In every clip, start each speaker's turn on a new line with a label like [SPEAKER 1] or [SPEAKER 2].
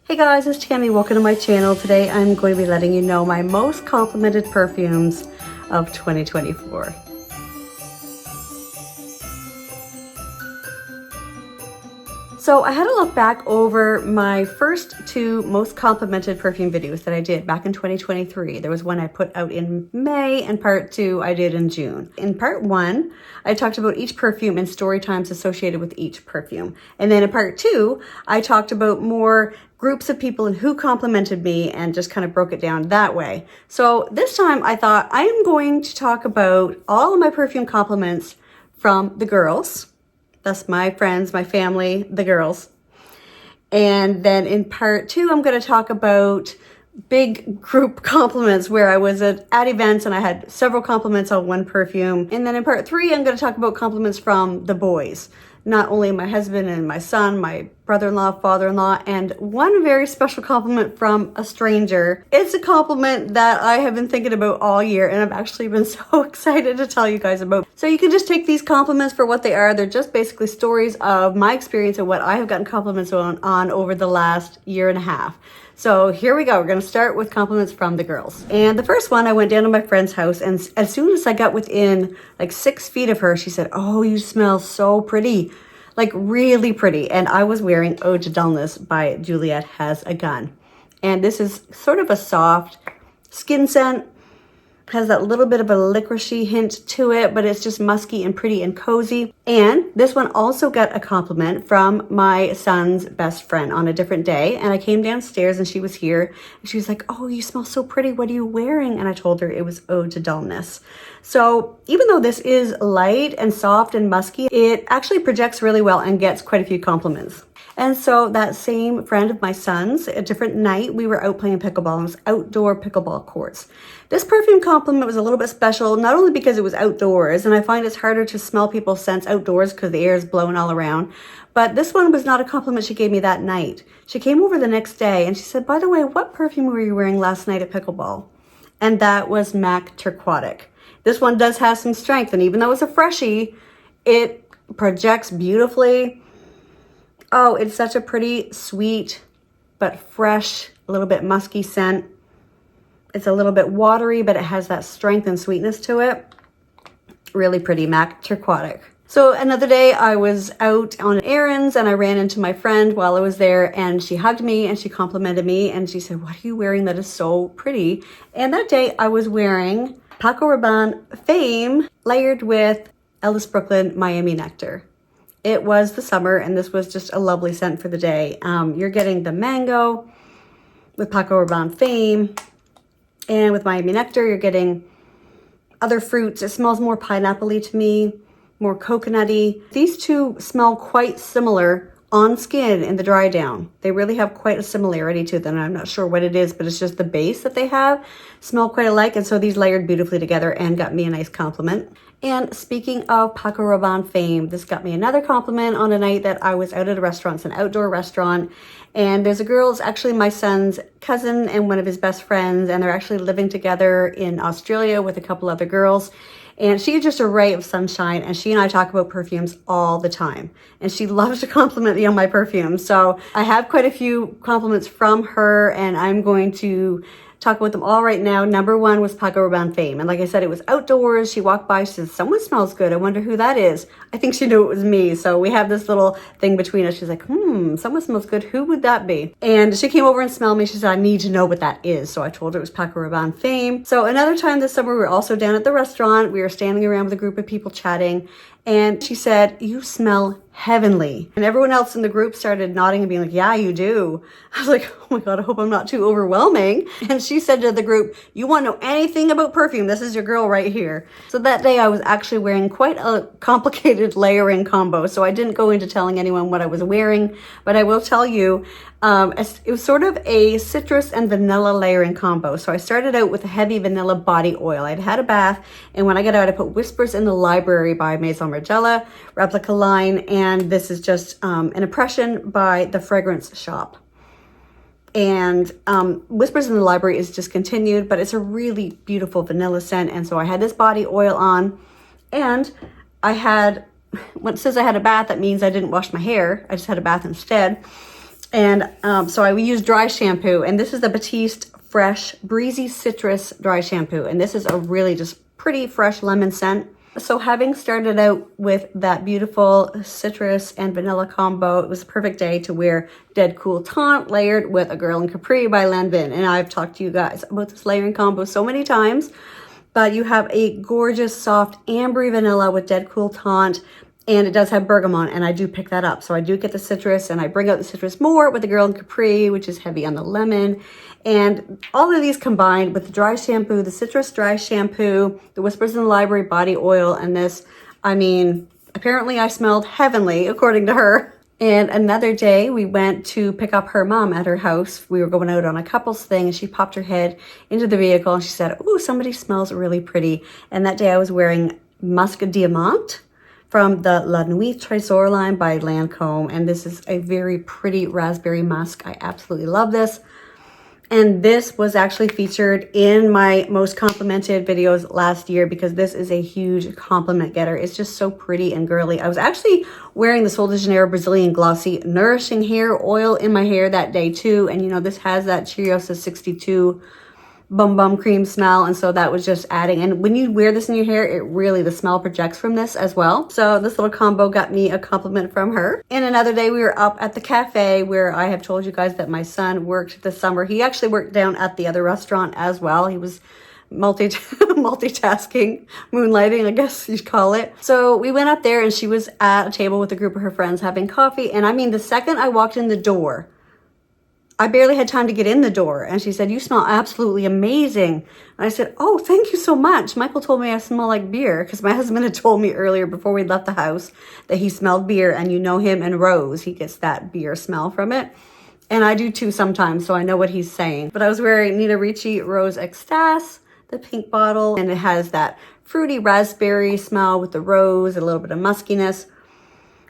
[SPEAKER 1] Hey guys, it's Tammy. Welcome to my channel. Today I'm going to be letting you know my most complimented perfumes of 2024. So I had to look back over my first two most complimented perfume videos that I did back in 2023. There was one I put out in May and part two I did in June. In part one, I talked about each perfume and story times associated with each perfume. And then in part two, I talked about more groups of people and who complimented me and just kind of broke it down that way. So this time I thought I am going to talk about all of my perfume compliments from the girls. That's my friends, my family, the girls. And then in part two, I'm going to talk about big group compliments where I was at events and I had several compliments on one perfume. And then in part three, I'm going to talk about compliments from the boys. Not only my husband and my son, my brother-in-law, father-in-law, and one very special compliment from a stranger. It's a compliment that I have been thinking about all year and I've actually been so excited to tell you guys about. So you can just take these compliments for what they are. They're just basically stories of my experience and what I have gotten compliments on over the last year and a half. So here we go. We're going to start with compliments from the girls. And the first one, I went down to my friend's house and as soon as I got within like 6 feet of her, she said, "Oh, you smell so pretty." Like really pretty. And I was wearing Ode to Dullness by Juliet Has a Gun. And this is sort of a soft skin scent. Has that little bit of a licoricey hint to it, but it's just musky and pretty and cozy. And this one also got a compliment from my son's best friend on a different day. And I came downstairs and she was here. And she was like, "Oh, you smell so pretty. What are you wearing?" And I told her it was Ode to Dullness. So even though this is light and soft and musky, it actually projects really well and gets quite a few compliments. And so that same friend of my son's, a different night, we were out playing pickleball and it was outdoor pickleball courts. This perfume compliment was a little bit special, not only because it was outdoors, and I find it's harder to smell people's scents outdoors because the air is blowing all around, but this one was not a compliment she gave me that night. She came over the next day and she said, "By the way, what perfume were you wearing last night at pickleball?" And that was MAC Turquoise. This one does have some strength, and even though it's a freshie, it projects beautifully. Oh, it's such a pretty, sweet, but fresh, a little bit musky scent. It's a little bit watery, but it has that strength and sweetness to it. Really pretty, MAC Turquoise. So another day I was out on errands and I ran into my friend while I was there and she hugged me and she complimented me and she said, "What are you wearing that is so pretty?" And that day I was wearing Paco Rabanne Fame layered with Ellis Brooklyn Miami Nectar. It was the summer and this was just a lovely scent for the day. You're getting the mango with Paco Rabanne Fame, and with Miami Nectar you're getting other fruits. It smells more pineapple-y to me, more coconutty. These two smell quite similar on skin in the dry down. They really have quite a similarity to them. I'm not sure what it is, but it's just the base that they have smell quite alike, and so these layered beautifully together and got me a nice compliment. And speaking of Paco Rabanne Fame, this got me another compliment on a night that I was out at a restaurant. It's an outdoor restaurant. And there's a girl, it's actually my son's cousin and one of his best friends. And they're actually living together in Australia with a couple other girls. And she's just a ray of sunshine. And she and I talk about perfumes all the time. And she loves to compliment me on my perfumes. So I have quite a few compliments from her and I'm going to talk about them all right now. Number one was Paco Rabanne Fame. And like I said, it was outdoors. She walked by, she said, "Someone smells good. I wonder who that is." I think she knew it was me. So we have this little thing between us. She's like, "Someone smells good. Who would that be?" And she came over and smelled me. She said, "I need to know what that is." So I told her it was Paco Rabanne Fame. So another time this summer, we were also down at the restaurant. We were standing around with a group of people chatting. And she said, "You smell heavenly." And everyone else in the group started nodding and being like, "Yeah, you do." I was like, "Oh my God, I hope I'm not too overwhelming." And she said to the group, "You want to know anything about perfume? This is your girl right here." So that day I was actually wearing quite a complicated layering combo. So I didn't go into telling anyone what I was wearing, but I will tell you, it was sort of a citrus and vanilla layering combo. So I started out with a heavy vanilla body oil. I'd had a bath, and when I got out, I put Whispers in the Library by Maison Margiela, replica line, and this is just an impression by the Fragrance Shop. And Whispers in the Library is discontinued, but it's a really beautiful vanilla scent. And so I had this body oil on, and I had, when it says I had a bath, that means I didn't wash my hair. I just had a bath instead. And so I use dry shampoo, and this is the Batiste Fresh Breezy Citrus Dry Shampoo. And this is a really just pretty fresh lemon scent. So having started out with that beautiful citrus and vanilla combo, it was a perfect day to wear Dead Cool Taunt layered with A Girl in Capri by Lanvin. And I've talked to you guys about this layering combo so many times, but you have a gorgeous soft ambery vanilla with Dead Cool Taunt, and it does have bergamot, and I do pick that up. So I do get the citrus, and I bring out the citrus more with the Girl in Capri, which is heavy on the lemon. And all of these combined with the dry shampoo, the citrus dry shampoo, the Whispers in the Library body oil, and this, I mean, apparently I smelled heavenly, according to her. And another day we went to pick up her mom at her house. We were going out on a couples thing, and she popped her head into the vehicle and she said, "Ooh, somebody smells really pretty." And that day I was wearing Musc Diamant from the La Nuit Trésor line by Lancôme. And this is a very pretty raspberry musk. I absolutely love this. And this was actually featured in my most complimented videos last year because this is a huge compliment getter. It's just so pretty and girly. I was actually wearing the Sol de Janeiro Brazilian Glossy Nourishing Hair Oil in my hair that day too. And you know, this has that Cheeriosa 62 bum cream smell, and so that was just adding. And when you wear this in your hair, it really, the smell projects from this as well. So this little combo got me a compliment from her. And another day we were up at the cafe where I have told you guys that my son worked this summer. He actually worked down at the other restaurant as well. He was multitasking, moonlighting, I guess you'd call it. So we went up there and she was at a table with a group of her friends having coffee. And I mean, the second I walked in the door, I barely had time to get in the door. And she said, "You smell absolutely amazing." And I said, "Oh, thank you so much. Michael told me I smell like beer," because my husband had told me earlier before we left the house that he smelled beer, and you know him and Rose, he gets that beer smell from it. And I do too sometimes, so I know what he's saying. But I was wearing Nina Ricci Rose Extase, the pink bottle, and it has that fruity raspberry smell with the rose, a little bit of muskiness.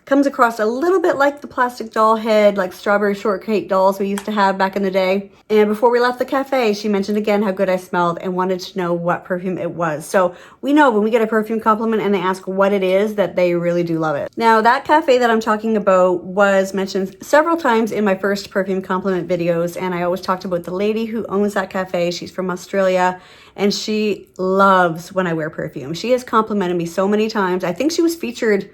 [SPEAKER 1] Comes across a little bit like the plastic doll head, like strawberry shortcake dolls we used to have back in the day. And before we left the cafe, she mentioned again how good I smelled and wanted to know what perfume it was. So we know when we get a perfume compliment and they ask what it is, that they really do love it. Now that cafe that I'm talking about was mentioned several times in my first perfume compliment videos. And I always talked about the lady who owns that cafe. She's from Australia and she loves when I wear perfume. She has complimented me so many times. I think she was featured,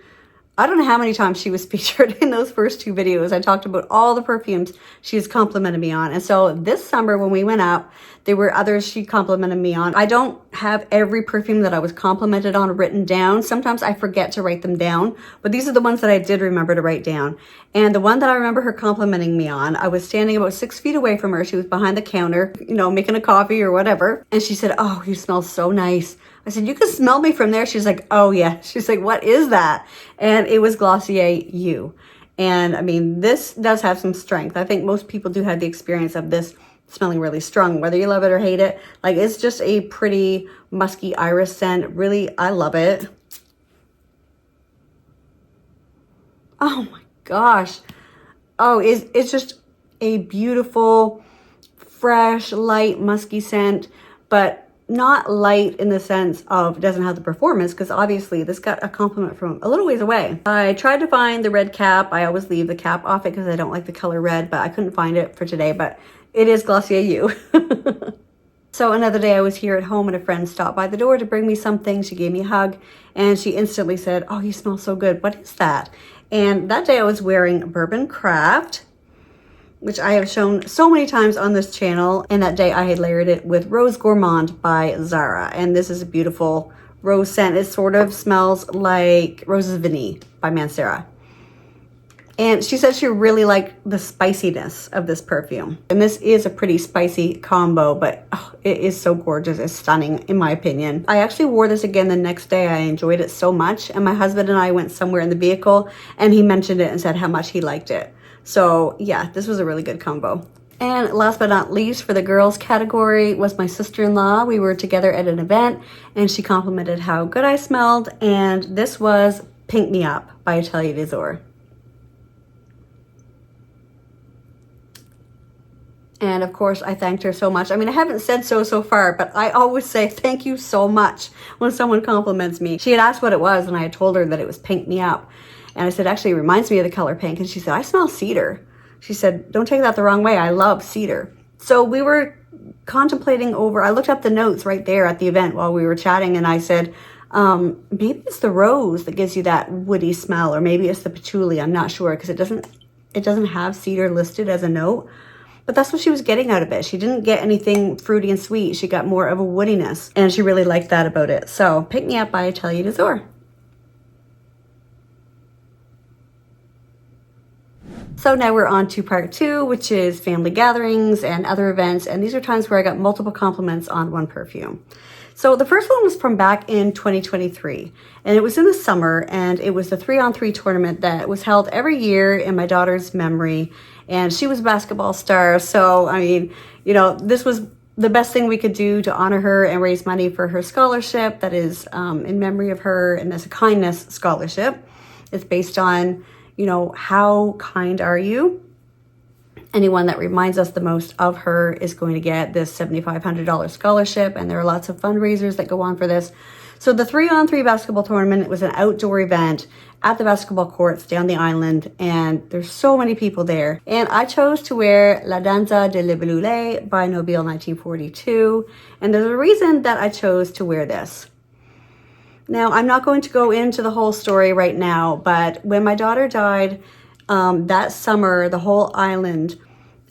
[SPEAKER 1] I don't know how many times she was featured in those first two videos. I talked about all the perfumes she's complimented me on. And so this summer when we went up, there were others she complimented me on. I don't have every perfume that I was complimented on written down. Sometimes I forget to write them down, but these are the ones that I did remember to write down. And the one that I remember her complimenting me on, I was standing about 6 feet away from her. She was behind the counter, you know, making a coffee or whatever. And she said, "Oh, you smell so nice." I said, "You can smell me from there." She's like, "Oh yeah." She's like, "What is that?" And it was Glossier You. And I mean, this does have some strength. I think most people do have the experience of this smelling really strong, whether you love it or hate it. Like, it's just a pretty musky iris scent. Really, I love it. Oh my gosh. Oh, it's just a beautiful, fresh, light, musky scent, but not light in the sense of it doesn't have the performance, because obviously this got a compliment from a little ways away. I tried to find the red cap. I always leave the cap off it because I don't like the color red, but I couldn't find it for today, but it is Glossier You. So another day I was here at home and a friend stopped by the door to bring me something. She gave me a hug and she instantly said, "Oh, you smell so good. What is that?" And that day I was wearing Bourbon Craft, which I have shown so many times on this channel. And that day I had layered it with Rose Gourmand by Zara. And this is a beautiful rose scent. It sort of smells like Roses Vanille by Mancera. And she said she really liked the spiciness of this perfume. And this is a pretty spicy combo, but oh, it is so gorgeous. It's stunning, in my opinion. I actually wore this again the next day. I enjoyed it so much. And my husband and I went somewhere in the vehicle and he mentioned it and said how much he liked it. So yeah, this was a really good combo. And last but not least, for the girls category was my sister-in-law. We were together at an event and she complimented how good I smelled. And this was Pink Me Up by Atelier des Ors. And of course, I thanked her so much. I mean, I haven't said so far, but I always say thank you so much when someone compliments me. She had asked what it was, and I had told her that it was Pink Me Up. And I said, actually, it reminds me of the color pink. And she said, "I smell cedar." She said, don't take that the wrong way. I love cedar. So we were contemplating over, I looked up the notes right there at the event while we were chatting, and I said, maybe it's the rose that gives you that woody smell, or maybe it's the patchouli. I'm not sure, because it doesn't have cedar listed as a note. But that's what she was getting out of it. She didn't get anything fruity and sweet. She got more of a woodiness, and she really liked that about it. So Pick Me Up by Atelier d'Azur. So now we're on to part 2, which is family gatherings and other events. And these are times where I got multiple compliments on one perfume. So the first one was from back in 2023, and it was in the summer, and it was the 3-on-3 tournament that was held every year in my daughter's memory. And she was a basketball star. So, I mean, you know, this was the best thing we could do to honor her and raise money for her scholarship that is in memory of her, and as a kindness scholarship. It's based on, you know, how kind are you? Anyone that reminds us the most of her is going to get this $7,500 scholarship, and there are lots of fundraisers that go on for this. So the 3-on-3 basketball tournament was an outdoor event at the basketball courts down the island, and there's so many people there. And I chose to wear La Danza de Libellule by Nobile 1942, and there's a reason that I chose to wear this. Now, I'm not going to go into the whole story right now, but when my daughter died that summer, the whole island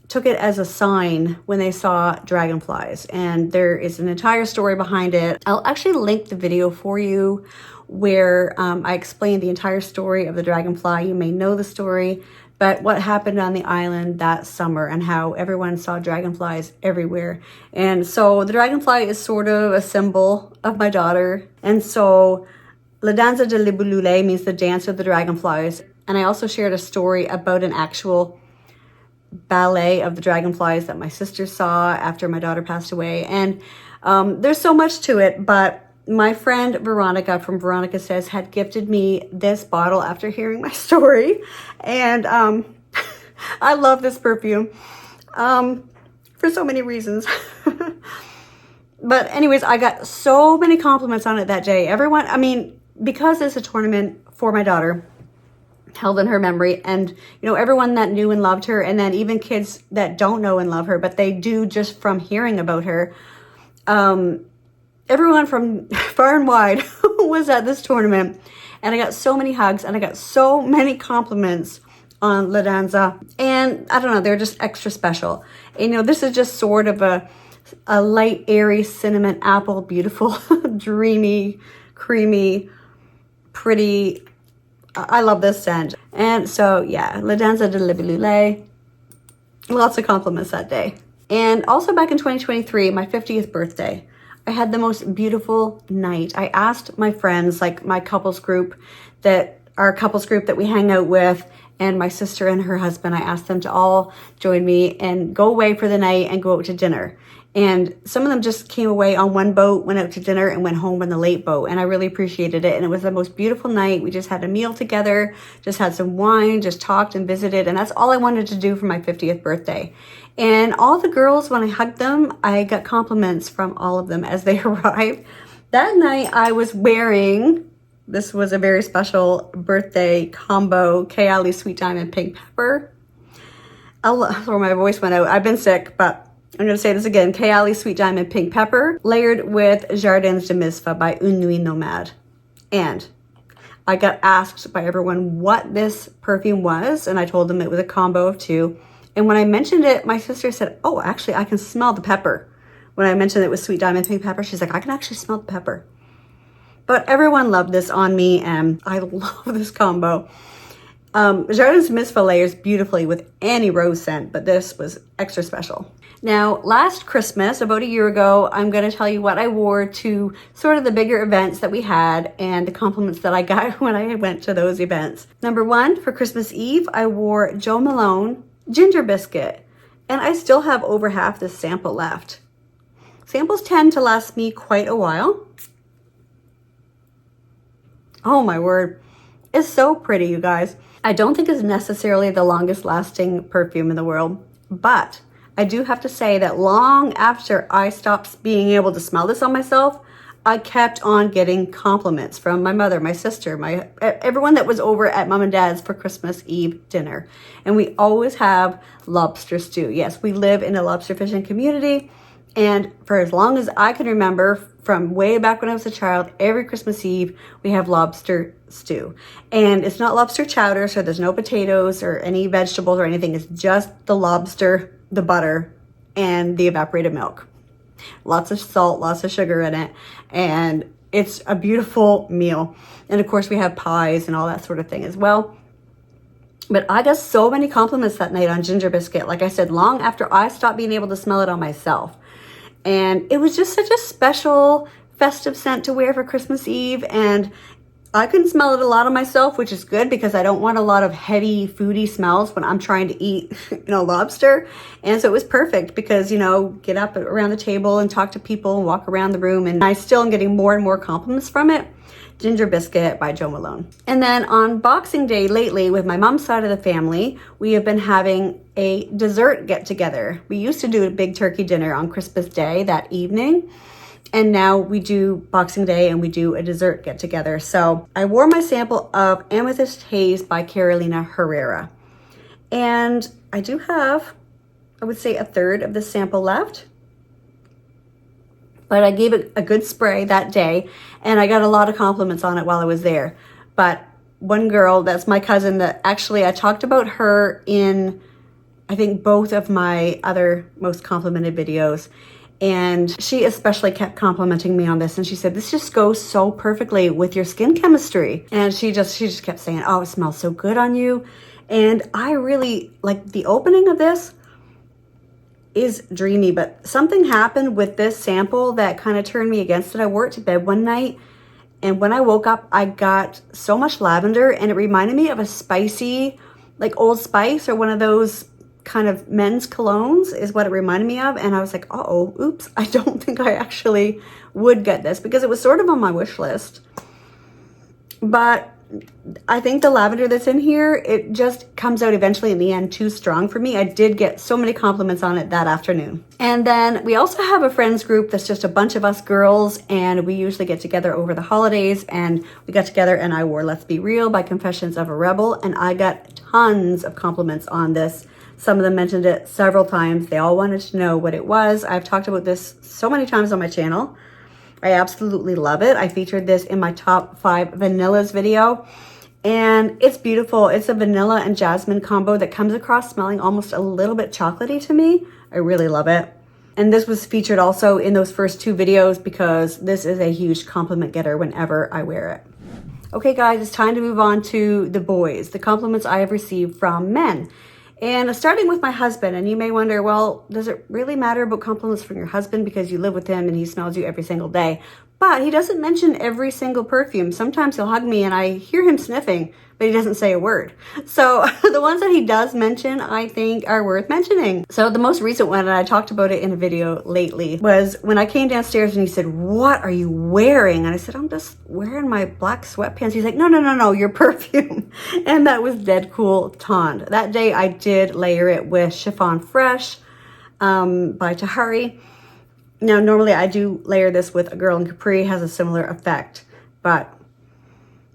[SPEAKER 1] took it as a sign when they saw dragonflies, and there is an entire story behind it. I'll actually link the video for you where I explain the entire story of the dragonfly. You may know the story, but what happened on the island that summer and how everyone saw dragonflies everywhere. And so the dragonfly is sort of a symbol of my daughter. And so La Danza de Libellule means the dance of the dragonflies. And I also shared a story about an actual ballet of the dragonflies that my sister saw after my daughter passed away. And there's so much to it, but my friend Veronica from Veronica Says had gifted me this bottle after hearing my story. And I love this perfume for so many reasons. But anyways, I got so many compliments on it that day. Everyone, I mean, because it's a tournament for my daughter, held in her memory, and you know, everyone that knew and loved her, and then even kids that don't know and love her, but they do just from hearing about her. Everyone from far and wide was at this tournament, and I got so many hugs, and I got so many compliments on La Danza, and I don't know, they're just extra special. And, you know, this is just sort of a light, airy cinnamon apple, beautiful, dreamy, creamy, pretty. I love this scent. And so, yeah, La Danza de Libellule, lots of compliments that day. And also back in 2023, my 50th birthday, I had the most beautiful night. I asked my friends, like my couples group, that we hang out with, and my sister and her husband, I asked them to all join me and go away for the night and go out to dinner. And some of them just came away on one boat, went out to dinner, and went home on the late boat. And I really appreciated it. And it was the most beautiful night. We just had a meal together, just had some wine, just talked and visited. And that's all I wanted to do for my 50th birthday. And all the girls, when I hugged them, I got compliments from all of them as they arrived. That night I was wearing, this was a very special birthday combo, Kayali Sweet Diamond Pink Pepper. Sorry, my voice went out. I've been sick, but I'm going to say this again. Kayali Sweet Diamond Pink Pepper, layered with Jardins de Misfa by Une Nuit Nomade. And I got asked by everyone what this perfume was, and I told them it was a combo of 2. And when I mentioned it, my sister said, oh, actually, I can smell the pepper. When I mentioned it was Sweet Diamond Pink Pepper, she's like, I can actually smell the pepper. But everyone loved this on me, and I love this combo. Jardins de Misfa layers beautifully with any rose scent, but this was extra special. Now, last Christmas, about a year ago, I'm going to tell you what I wore to sort of the bigger events that we had and the compliments that I got when I went to those events. Number 1, for Christmas Eve, I wore Jo Malone Ginger Biscuit, and I still have over half this sample left. Samples tend to last me quite a while. Oh my word, it's so pretty, you guys. I don't think it's necessarily the longest lasting perfume in the world, but I do have to say that long after I stopped being able to smell this on myself, I kept on getting compliments from my mother, my sister, everyone that was over at mom and dad's for Christmas Eve dinner. And we always have lobster stew. Yes, we live in a lobster fishing community. And for as long as I can remember, from way back when I was a child, every Christmas Eve, we have lobster stew. And it's not lobster chowder, so there's no potatoes or any vegetables or anything. It's just the lobster, the butter, and the evaporated milk. Lots of salt, lots of sugar in it. And it's a beautiful meal. And of course, we have pies and all that sort of thing as well. But I got so many compliments that night on ginger biscuit. Like I said, long after I stopped being able to smell it on myself. And it was just such a special festive scent to wear for Christmas Eve. And I can smell it a lot on myself, which is good because I don't want a lot of heavy foodie smells when I'm trying to eat, lobster. And so it was perfect because, get up around the table and talk to people and walk around the room. And I still am getting more and more compliments from it. Ginger Biscuit by Jo Malone. And then on Boxing Day lately, with my mom's side of the family, we have been having a dessert get together. We used to do a big turkey dinner on Christmas Day that evening. And now we do Boxing Day and we do a dessert get together. So I wore my sample of Amethyst Haze by Carolina Herrera. And I do have, I would say, a third of the sample left. But I gave it a good spray that day, and I got a lot of compliments on it while I was there. But one girl, that's my cousin, that actually I talked about her in, I think, both of my other most complimented videos. And she especially kept complimenting me on this. And she said, this just goes so perfectly with your skin chemistry. And she just kept saying, oh, it smells so good on you. And I really, like the opening of this is dreamy, but something happened with this sample that kind of turned me against it. I wore it to bed one night, and when I woke up, I got so much lavender, and it reminded me of a spicy, like Old Spice or one of those kind of men's colognes is what it reminded me of. And I was like, uh-oh, oops, I don't think I actually would get this because it was sort of on my wish list. But I think the lavender that's in here, it just comes out eventually in the end too strong for me. I did get so many compliments on it that afternoon. And then we also have a friends group that's just a bunch of us girls, and we usually get together over the holidays, and we got together and I wore Let's Be Real by Confessions of a Rebel, and I got tons of compliments on this. Some of them mentioned it several times. They all wanted to know what it was. I've talked about this so many times on my channel. I absolutely love it. I featured this in my top 5 vanillas video, and it's beautiful. It's a vanilla and jasmine combo that comes across smelling almost a little bit chocolatey to me. I really love it. And this was featured also in those first 2 videos because this is a huge compliment getter whenever I wear it. Okay guys, it's time to move on to the boys, the compliments I have received from men. And starting with my husband, and you may wonder, well, does it really matter about compliments from your husband because you live with him and he smells you every single day? But he doesn't mention every single perfume. Sometimes he'll hug me and I hear him sniffing, but he doesn't say a word. So the ones that he does mention, I think are worth mentioning. So the most recent one, and I talked about it in a video lately, was when I came downstairs and he said, what are you wearing? And I said, I'm just wearing my black sweatpants. He's like, no, your perfume. And that was Dead Cool Tond. That day I did layer it with Chiffon Fresh by Tahari. Now, normally I do layer this with A Girl in Capri, has a similar effect, but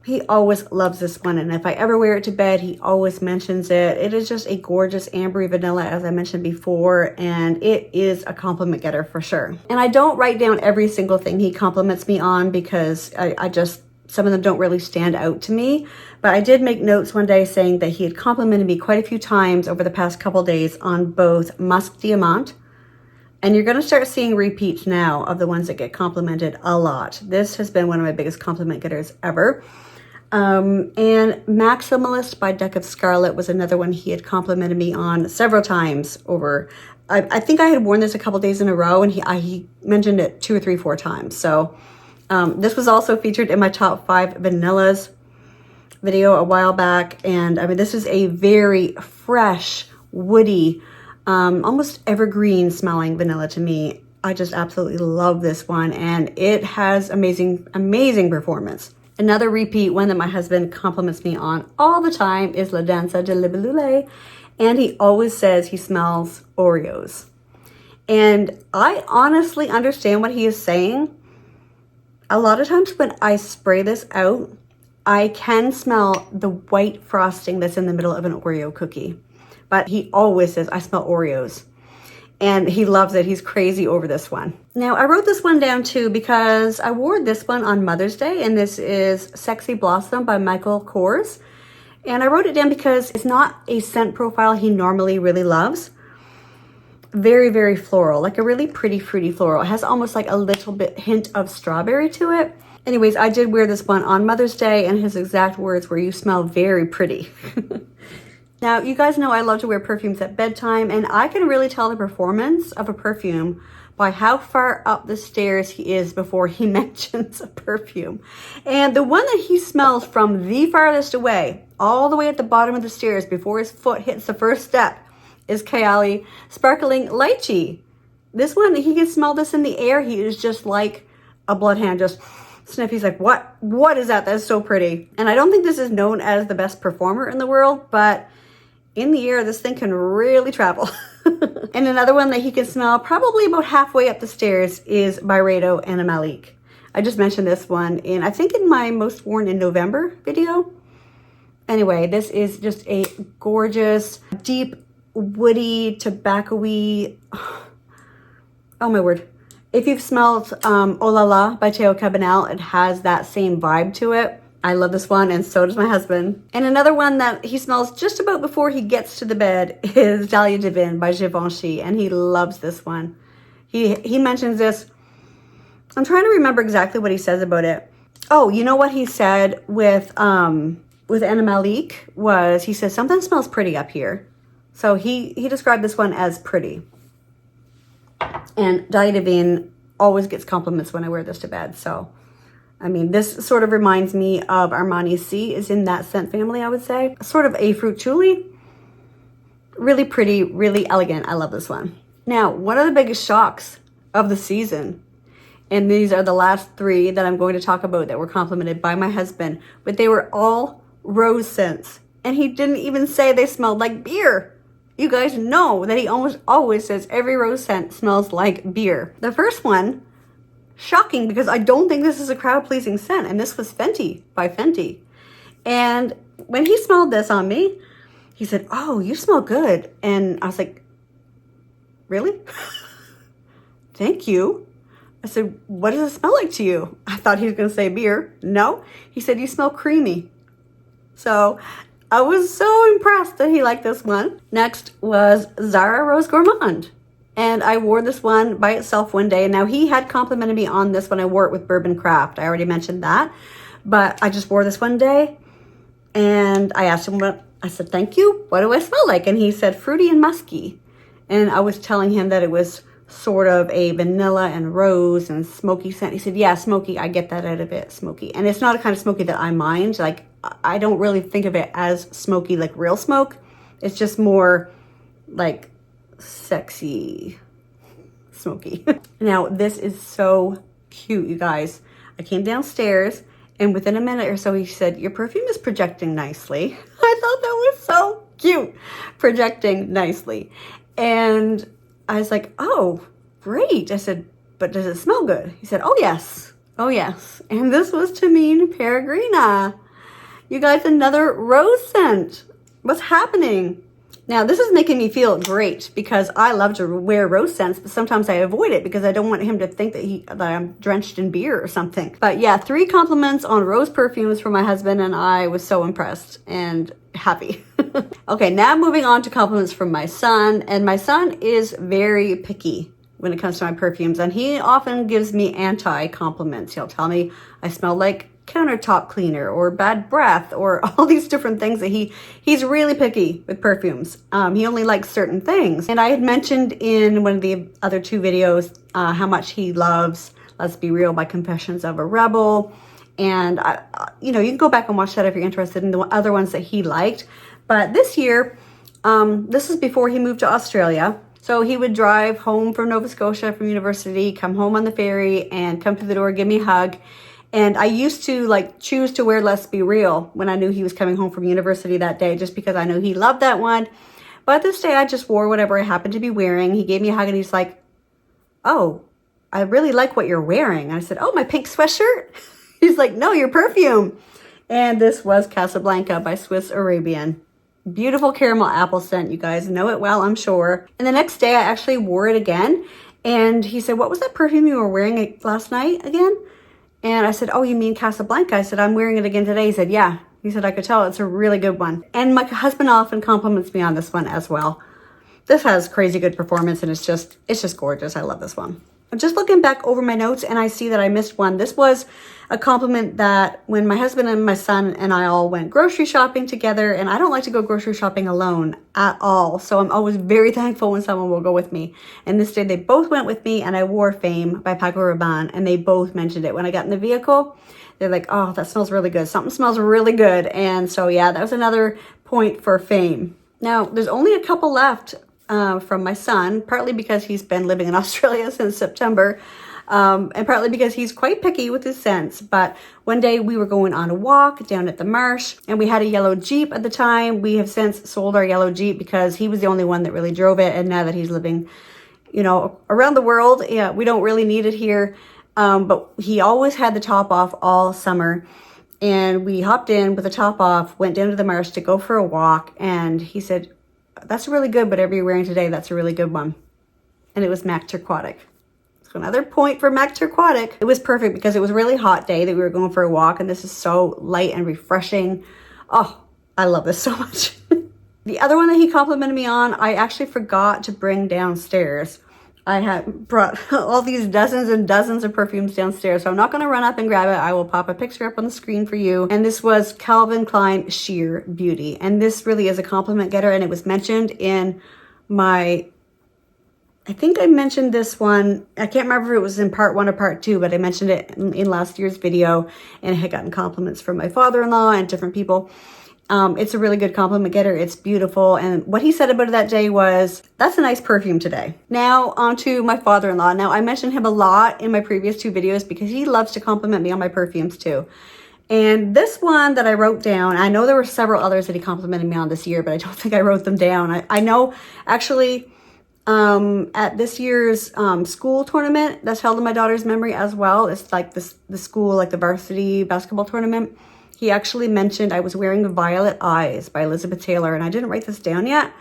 [SPEAKER 1] he always loves this one. And if I ever wear it to bed, he always mentions it. It is just a gorgeous ambery vanilla, as I mentioned before, and it is a compliment getter for sure. And I don't write down every single thing he compliments me on because I just, some of them don't really stand out to me. But I did make notes one day saying that he had complimented me quite a few times over the past couple days on both Musc Diamant. And you're going to start seeing repeats now of the ones that get complimented a lot. This has been one of my biggest compliment getters ever. And Maximalist by Deck of Scarlet was another one he had complimented me on several times over. I think I had worn this a couple days in a row, and he mentioned it 2 or 3, 4 times. So this was also featured in my top 5 vanillas video a while back. And I mean, this is a very fresh, woody, almost evergreen smelling vanilla to me. I just absolutely love this one, and it has amazing performance. Another repeat one that my husband compliments me on all the time is La Danza de Libellule, and he always says he smells Oreos. And I honestly understand what he is saying. A lot of times when I spray this out, I can smell the white frosting that's in the middle of an Oreo cookie. But he always says, I smell Oreos. And he loves it. He's crazy over this one. Now, I wrote this one down too because I wore this one on Mother's Day, and this is Sexy Blossom by Michael Kors. And I wrote it down because it's not a scent profile he normally really loves. Very, very floral, like a really pretty fruity floral. It has almost like a little bit hint of strawberry to it. Anyways, I did wear this one on Mother's Day, and his exact words were, "You smell very pretty." Now, you guys know I love to wear perfumes at bedtime, and I can really tell the performance of a perfume by how far up the stairs he is before he mentions a perfume. And the one that he smells from the farthest away, all the way at the bottom of the stairs before his foot hits the first step, is Kayali Sparkling Lychee. This one, he can smell this in the air. He is just like a bloodhound, just sniff. He's like, what is that? That's so pretty. And I don't think this is known as the best performer in the world, but in the air, this thing can really travel. And another one that he can smell probably about halfway up the stairs is Byredo Animalique. I just mentioned this one I think in my most worn in November video. Anyway, this is just a gorgeous, deep, woody, tobacco-y. Oh my word. If you've smelled Oh La La by Theo Cabanel, it has that same vibe to it. I love this one, and so does my husband. And another one that he smells just about before he gets to the bed is Dahlia Divine by Givenchy, and he loves this one. He mentions this. I'm trying to remember exactly what he says about it. Oh, you know what he said with Animalique was, he says, something smells pretty up here. So he described this one as pretty. And Dahlia Divine always gets compliments when I wear this to bed, so I mean, this sort of reminds me of Armani C, is in that scent family, I would say. Sort of a fruit patchouli. Really pretty, really elegant. I love this one. Now, one of the biggest shocks of the season, and these are the last three that I'm going to talk about that were complimented by my husband, but they were all rose scents. And he didn't even say they smelled like beer. You guys know that he almost always says every rose scent smells like beer. The first one, shocking, because I don't think this is a crowd-pleasing scent, and this was Fenty by Fenty. And when he smelled this on me, he said, "Oh, you smell good." And I was like, "Really?" "Thank you." I said, "What does it smell like to you?" I thought he was going to say beer. No, he said, "You smell creamy." So I was so impressed that he liked this one. Next was Zara Rose Gourmand. And I wore this one by itself one day. And now he had complimented me on this when I wore it with Bourbon Craft. I already mentioned that. But I just wore this one day. And I asked him I said, "Thank you. What do I smell like?" And he said, "Fruity and musky." And I was telling him that it was sort of a vanilla and rose and smoky scent. He said, "Yeah, smoky. I get that out of it, smoky." And it's not a kind of smoky that I mind. Like, I don't really think of it as smoky, like real smoke. It's just more like sexy smoky. Now, this is so cute, you guys. I came downstairs, and within a minute or so, he said, "Your perfume is projecting nicely." I thought that was so cute. Projecting nicely. And I was like, "Oh, great." I said, "But does it smell good?" He said, "Oh, yes. Oh, yes." And this was to mean Peregrina. You guys, another rose scent. What's happening? Now, this is making me feel great because I love to wear rose scents, but sometimes I avoid it because I don't want him to think that I'm drenched in beer or something. But yeah, 3 compliments on rose perfumes from my husband, and I was so impressed and happy. Okay, now moving on to compliments from my son. And my son is very picky when it comes to my perfumes, and he often gives me anti-compliments. He'll tell me I smell like countertop cleaner or bad breath or all these different things that he's really picky with perfumes. He only likes certain things. And I had mentioned in one of the other 2 videos how much he loves Let's Be Real by Confessions of a Rebel. And you know, you can go back and watch that if you're interested in the other ones that he liked. But this year, this is before he moved to Australia. So he would drive home from Nova Scotia from university, come home on the ferry, and come to the door, give me a hug. And I used to like choose to wear Let's Be Real when I knew he was coming home from university that day, just because I knew he loved that one. But this day I just wore whatever I happened to be wearing. He gave me a hug and he's like, "Oh, I really like what you're wearing. And I said, oh, my pink sweatshirt? He's like, no, your perfume. And this was Casablanca by Swiss Arabian. Beautiful caramel apple scent. You guys know it well, I'm sure. And the next day I actually wore it again. And he said, what was that perfume you were wearing last night again? And I said, oh, you mean Casablanca? I said, I'm wearing it again today. He said, yeah. He said, I could tell it's a really good one. And my husband often compliments me on this one as well. This has crazy good performance and it's just gorgeous. I love this one. I'm just looking back over my notes and I see that I missed one. This was a compliment that when my husband and my son and I all went grocery shopping together, and I don't like to go grocery shopping alone at all. So I'm always very thankful when someone will go with me. And this day they both went with me and I wore Fame by Paco Rabanne and they both mentioned it. When I got in the vehicle, they're like, oh, that smells really good. Something smells really good. And so yeah, that was another point for Fame. Now there's only a couple left from my son, partly because he's been living in Australia since September, and partly because he's quite picky with his scents. But one day we were going on a walk down at the marsh and we had a yellow Jeep at the time. We have since sold our yellow Jeep because he was the only one that really drove it. And now that he's living, you know, around the world, yeah, we don't really need it here. But he always had the top off all summer. And we hopped in with the top off, went down to the marsh to go for a walk. And he said, that's really good, whatever you're wearing today, that's a really good one. And it was MAC Turquotic. So another point for MAC Turquotic. It was perfect because it was a really hot day that we were going for a walk, and this is so light and refreshing. Oh, I love this so much. The other one that he complimented me on, I actually forgot to bring downstairs. I had brought all these dozens and dozens of perfumes downstairs, so I'm not going to run up and grab it. I will pop a picture up on the screen for you. And this was Calvin Klein Sheer Beauty. And this really is a compliment getter, and it was mentioned in my, I think I mentioned this one. I can't remember if it was in part 1 or part 2, but I mentioned it in last year's video, and I had gotten compliments from my father-in-law and different people. It's a really good compliment getter. It's beautiful. And what he said about it that day was, that's a nice perfume today. Now on to my father-in-law. Now I mentioned him a lot in my previous 2 videos because he loves to compliment me on my perfumes too. And this one that I wrote down, I know there were several others that he complimented me on this year, but I don't think I wrote them down. I know actually at this year's school tournament that's held in my daughter's memory as well. It's like the school, like the varsity basketball tournament. He actually mentioned I was wearing Violet Eyes by Elizabeth Taylor, and I didn't write this down yet.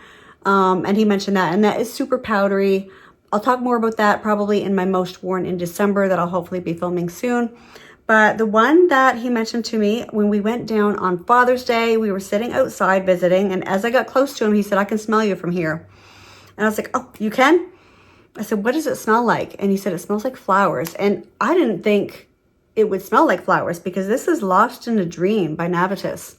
[SPEAKER 1] And he mentioned that, and that is super powdery. I'll talk more about that probably in my most worn in December that I'll hopefully be filming soon. But the one that he mentioned to me when we went down on Father's Day, we were sitting outside visiting, and as I got close to him, he said, I can smell you from here. And I was like, oh, you can? I said, what does it smell like? And he said, it smells like flowers. And I didn't think it would smell like flowers because this is Lost in a Dream by Navitus.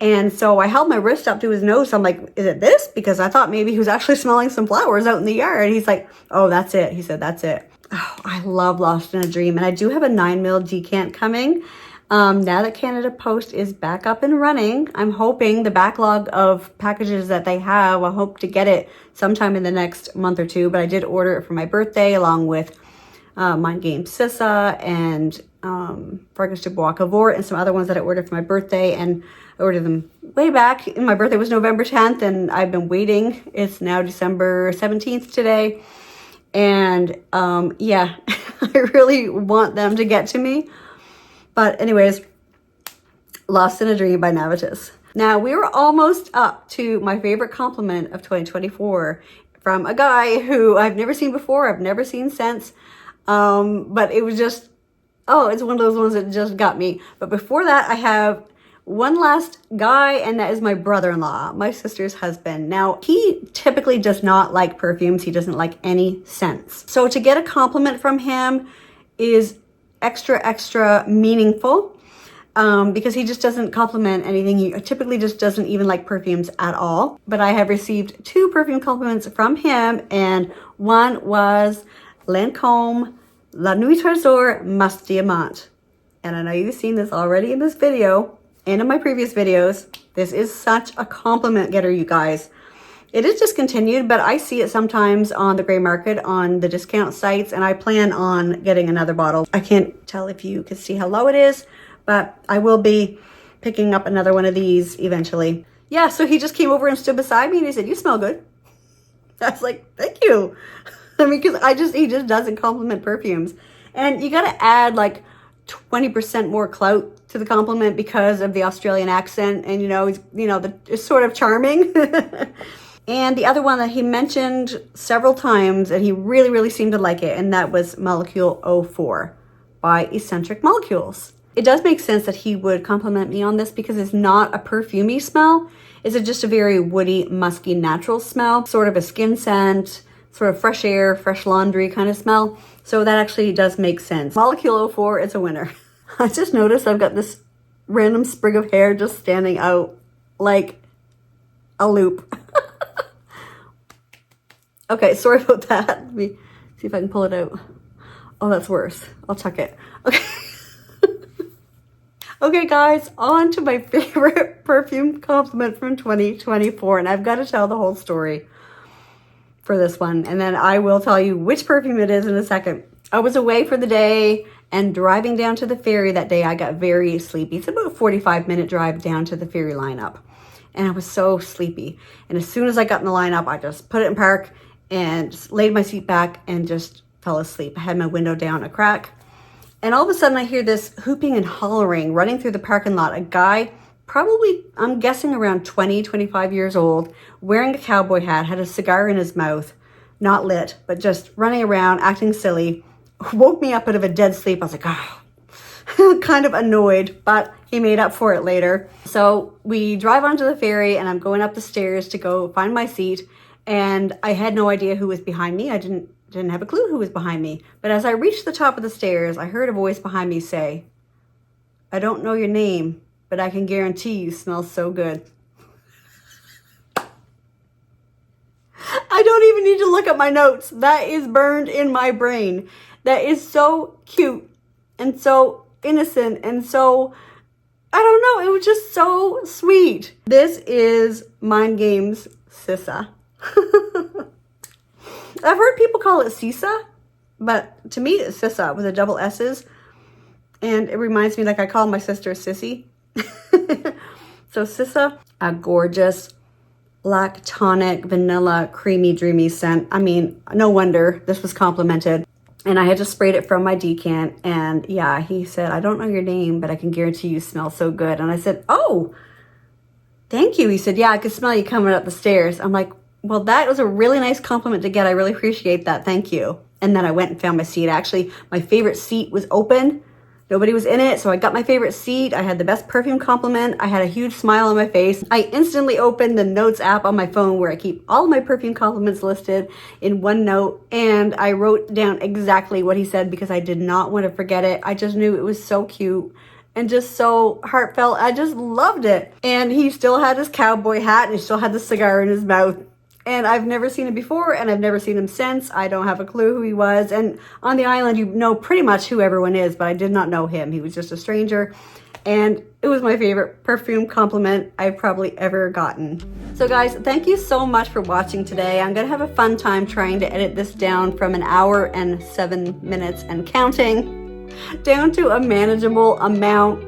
[SPEAKER 1] And so I held my wrist up to his nose. I'm like, is it this? Because I thought maybe he was actually smelling some flowers out in the yard. And he's like, oh, that's it. He said, that's it. Oh, I love Lost in a Dream. And I do have a 9mm decant coming. Now that Canada Post is back up and running, I'm hoping the backlog of packages that they have, I hope to get it sometime in the next month or 2. But I did order it for my birthday along with Mind Game Sissa and Fragrance de Bois Cavort and some other ones that I ordered for my birthday. And I ordered them way back. My birthday was November 10th and I've been waiting. It's now December 17th today. And yeah, I really want them to get to me. But anyways, Lost in a Dream by Navitus. Now we were almost up to my favorite compliment of 2024 from a guy who I've never seen before. I've never seen since. But it was just, oh, it's one of those ones that just got me. But before that, I have one last guy, and that is my brother-in-law, my sister's husband. Now, he typically does not like perfumes. He doesn't like any scents. So to get a compliment from him is extra meaningful, because he just doesn't compliment anything. He typically just doesn't even like perfumes at all. But I have received 2 perfume compliments from him, and one was Lancôme La Nuit Trésor Musc Diamant. And I know you've seen this already in this video and in my previous videos. This is such a compliment getter, you guys. It is discontinued, but I see it sometimes on the gray market on the discount sites, and I plan on getting another bottle. I can't tell if you can see how low it is, but I will be picking up another one of these eventually. Yeah, so he just came over and stood beside me and he said, you smell good. I was like, thank you. I mean, because he just doesn't compliment perfumes. And you got to add like 20% more clout to the compliment because of the Australian accent. And, it's sort of charming. And the other one that he mentioned several times, and he really, really seemed to like it, and that was Molecule 04 by Eccentric Molecules. It does make sense that he would compliment me on this because it's not a perfumey smell. It's just a very woody, musky, natural smell, sort of a skin scent, sort of fresh air, fresh laundry kind of smell. So that actually does make sense. Molecule 04 is a winner. I just noticed I've got this random sprig of hair just standing out like a loop. Okay, sorry about that. Let me see if I can pull it out. Oh, that's worse. I'll tuck it. Okay. Okay, guys, on to my favorite perfume compliment from 2024. And I've got to tell the whole story for this one. And then I will tell you which perfume it is in a second. I was away for the day and driving down to the ferry that day, I got very sleepy. It's about a 45-minute drive down to the ferry lineup. And I was so sleepy. And as soon as I got in the lineup, I just put it in park and just laid my seat back and just fell asleep. I had my window down a crack. And all of a sudden I hear this hooping and hollering running through the parking lot. A guy, probably, I'm guessing around 20, 25 years old, wearing a cowboy hat, had a cigar in his mouth, not lit, but just running around, acting silly, woke me up out of a dead sleep. I was like, oh, kind of annoyed, but he made up for it later. So we drive onto the ferry and I'm going up the stairs to go find my seat. And I had no idea who was behind me. I didn't have a clue who was behind me. But as I reached the top of the stairs, I heard a voice behind me say, "I don't know your name, but I can guarantee you smell so good." I don't even need to look at my notes. That is burned in my brain. That is so cute and so innocent and so, I don't know, it was just so sweet. This is Mind Games Sissa. I've heard people call it Sisa, but to me it's Sissa with a double S's. And it reminds me, like I call my sister Sissy. So Sissa, a gorgeous lactonic, vanilla, creamy, dreamy scent. I mean, no wonder this was complimented. And I had just sprayed it from my decant. And yeah, he said, "I don't know your name, but I can guarantee you smell so good." And I said, "Oh, thank you." He said, "Yeah, I could smell you coming up the stairs." I'm like, well, that was a really nice compliment to get. I really appreciate that. Thank you. And then I went and found my seat. Actually, my favorite seat was open. Nobody was in it. So I got my favorite seat. I had the best perfume compliment. I had a huge smile on my face. I instantly opened the Notes app on my phone where I keep all my perfume compliments listed in one note. And I wrote down exactly what he said because I did not want to forget it. I just knew it was so cute and just so heartfelt. I just loved it. And he still had his cowboy hat and he still had the cigar in his mouth. And I've never seen him before, and I've never seen him since. I don't have a clue who he was. And on the island, you know pretty much who everyone is, but I did not know him. He was just a stranger. And it was my favorite perfume compliment I've probably ever gotten. So guys, thank you so much for watching today. I'm gonna have a fun time trying to edit this down from 1 hour and 7 minutes and counting down to a manageable amount.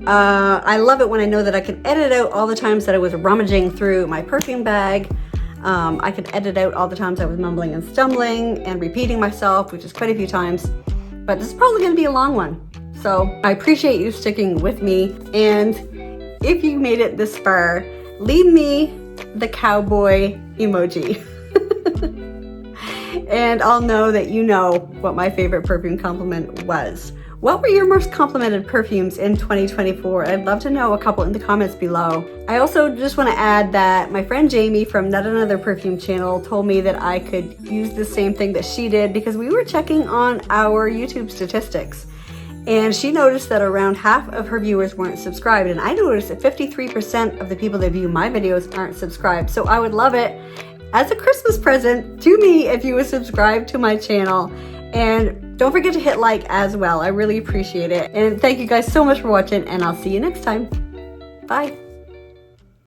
[SPEAKER 1] I love it when I know that I can edit out all the times that I was rummaging through my perfume bag. I could edit out all the times I was mumbling and stumbling and repeating myself, which is quite a few times, but this is probably going to be a long one. So I appreciate you sticking with me. And if you made it this far, leave me the cowboy emoji. And I'll know that you know what my favorite perfume compliment was. What were your most complimented perfumes in 2024? I'd love to know a couple in the comments below. I also just want to add that my friend Jamie from Not Another Perfume channel told me that I could use the same thing that she did because we were checking on our YouTube statistics. And she noticed that around half of her viewers weren't subscribed. And I noticed that 53% of the people that view my videos aren't subscribed. So I would love it as a Christmas present to me if you would subscribe to my channel. And don't forget to hit like as well. I really appreciate it. And thank you guys so much for watching, and I'll see you next time. Bye.